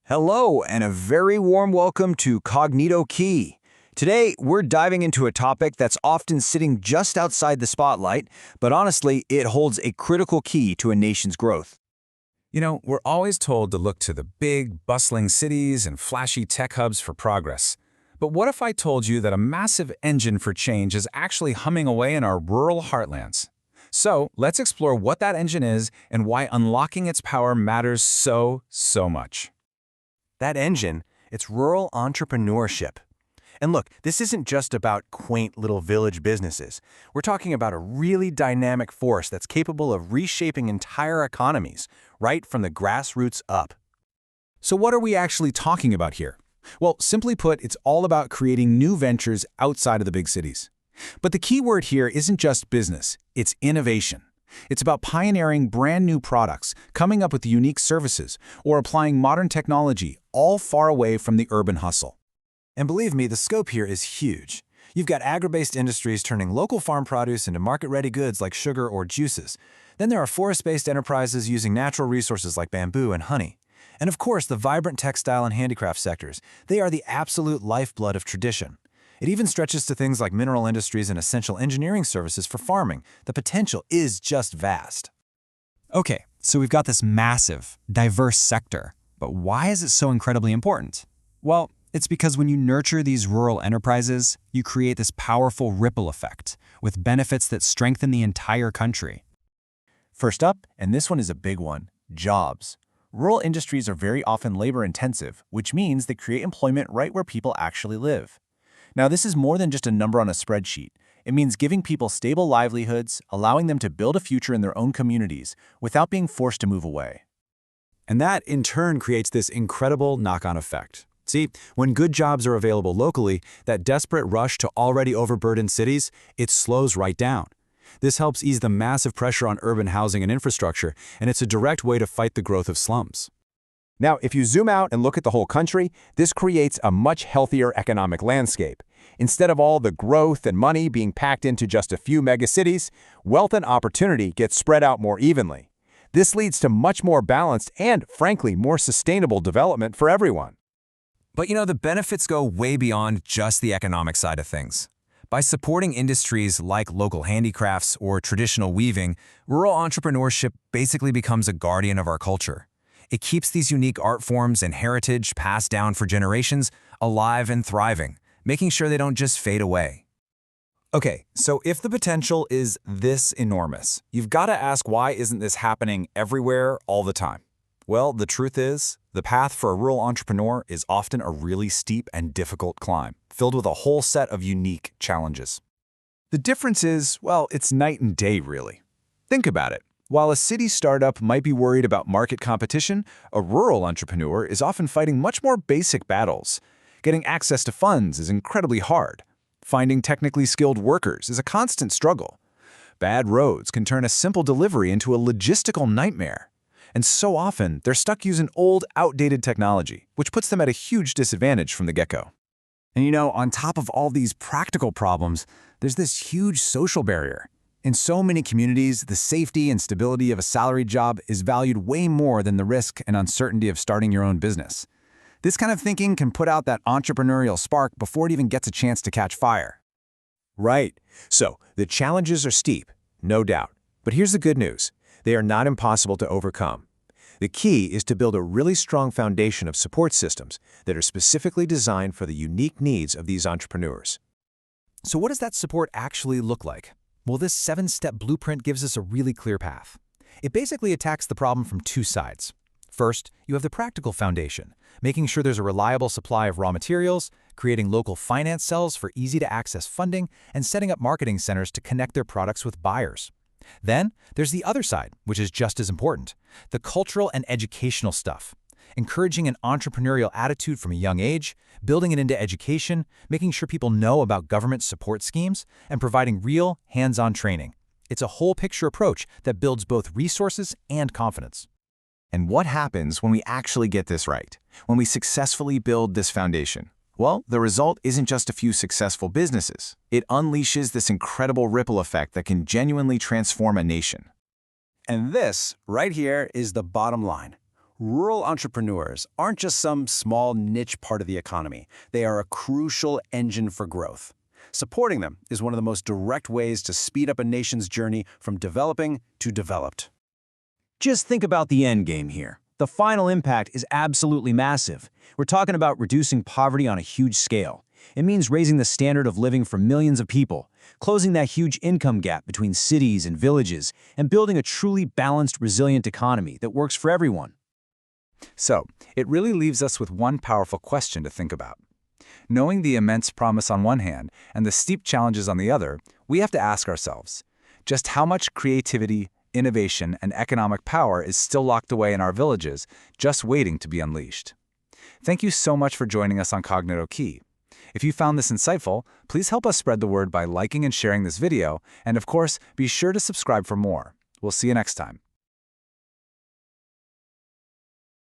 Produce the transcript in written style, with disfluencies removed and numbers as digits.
Hello, and a very warm welcome to Cognito Key. Today, we're diving into a topic that's often sitting just outside the spotlight, but honestly, it holds a critical key to a nation's growth. We're always told to look to the big, bustling cities and flashy tech hubs for progress. But what if I told you that a massive engine for change is actually humming away in our rural heartlands? So, let's explore what that engine is and why unlocking its power matters so much. That engine, it's rural entrepreneurship. And look, this isn't just about quaint little village businesses. We're talking about a really dynamic force that's capable of reshaping entire economies, right from the grassroots up. So what are we actually talking about here? Well, simply put, it's all about creating new ventures outside of the big cities. But the key word here isn't just business, it's innovation. It's about pioneering brand new products, coming up with unique services, or applying modern technology, all far away from the urban hustle. And believe me, the scope here is huge. You've got agri-based industries turning local farm produce into market-ready goods like sugar or juices. Then there are forest-based enterprises using natural resources like bamboo and honey. And of course, the vibrant textile and handicraft sectors. They are the absolute lifeblood of tradition. It even stretches to things like mineral industries and essential engineering services for farming. The potential is just vast. Okay, so we've got this massive, diverse sector, but why is it so incredibly important? Well, it's because when you nurture these rural enterprises, you create this powerful ripple effect with benefits that strengthen the entire country. First up, and this one is a big one, jobs. Rural industries are very often labor-intensive, which means they create employment right where people actually live. Now, this is more than just a number on a spreadsheet. It means giving people stable livelihoods, allowing them to build a future in their own communities without being forced to move away. And that, in turn, creates this incredible knock-on effect. See, when good jobs are available locally, that desperate rush to already overburdened cities, it slows right down. This helps ease the massive pressure on urban housing and infrastructure, and it's a direct way to fight the growth of slums. Now, if you zoom out and look at the whole country, this creates a much healthier economic landscape. Instead of all the growth and money being packed into just a few megacities, wealth and opportunity get spread out more evenly. This leads to much more balanced and, frankly, more sustainable development for everyone. But the benefits go way beyond just the economic side of things. By supporting industries like local handicrafts or traditional weaving, rural entrepreneurship basically becomes a guardian of our culture. It keeps these unique art forms and heritage passed down for generations alive and thriving, making sure they don't just fade away. Okay, so if the potential is this enormous, you've got to ask, why isn't this happening everywhere all the time? Well, the truth is, the path for a rural entrepreneur is often a really steep and difficult climb, filled with a whole set of unique challenges. The difference is, well, it's night and day, really. Think about it. While a city startup might be worried about market competition, a rural entrepreneur is often fighting much more basic battles. Getting access to funds is incredibly hard. Finding technically skilled workers is a constant struggle. Bad roads can turn a simple delivery into a logistical nightmare. And so often, they're stuck using old, outdated technology, which puts them at a huge disadvantage from the get-go. And on top of all these practical problems, there's this huge social barrier. In so many communities, the safety and stability of a salaried job is valued way more than the risk and uncertainty of starting your own business. This kind of thinking can put out that entrepreneurial spark before it even gets a chance to catch fire. Right. So, the challenges are steep, no doubt. But here's the good news. They are not impossible to overcome. The key is to build a really strong foundation of support systems that are specifically designed for the unique needs of these entrepreneurs. So what does that support actually look like? Well, this 7-step blueprint gives us a really clear path. It basically attacks the problem from two sides. First, you have the practical foundation, making sure there's a reliable supply of raw materials, creating local finance cells for easy-to-access funding, and setting up marketing centers to connect their products with buyers. Then, there's the other side, which is just as important, the cultural and educational stuff. Encouraging an entrepreneurial attitude from a young age, building it into education, making sure people know about government support schemes, and providing real, hands-on training. It's a whole-picture approach that builds both resources and confidence. And what happens when we actually get this right? When we successfully build this foundation? Well, the result isn't just a few successful businesses. It unleashes this incredible ripple effect that can genuinely transform a nation. And this, right here, is the bottom line. Rural entrepreneurs aren't just some small niche part of the economy. They are a crucial engine for growth. Supporting them is one of the most direct ways to speed up a nation's journey from developing to developed. Just think about the end game here. The final impact is absolutely massive. We're talking about reducing poverty on a huge scale. It means raising the standard of living for millions of people, closing that huge income gap between cities and villages, and building a truly balanced, resilient economy that works for everyone. So, it really leaves us with one powerful question to think about. Knowing the immense promise on one hand and the steep challenges on the other, we have to ask ourselves, just how much creativity, innovation, and economic power is still locked away in our villages, just waiting to be unleashed? Thank you so much for joining us on Cognito Key. If you found this insightful, please help us spread the word by liking and sharing this video, and of course, be sure to subscribe for more. We'll see you next time.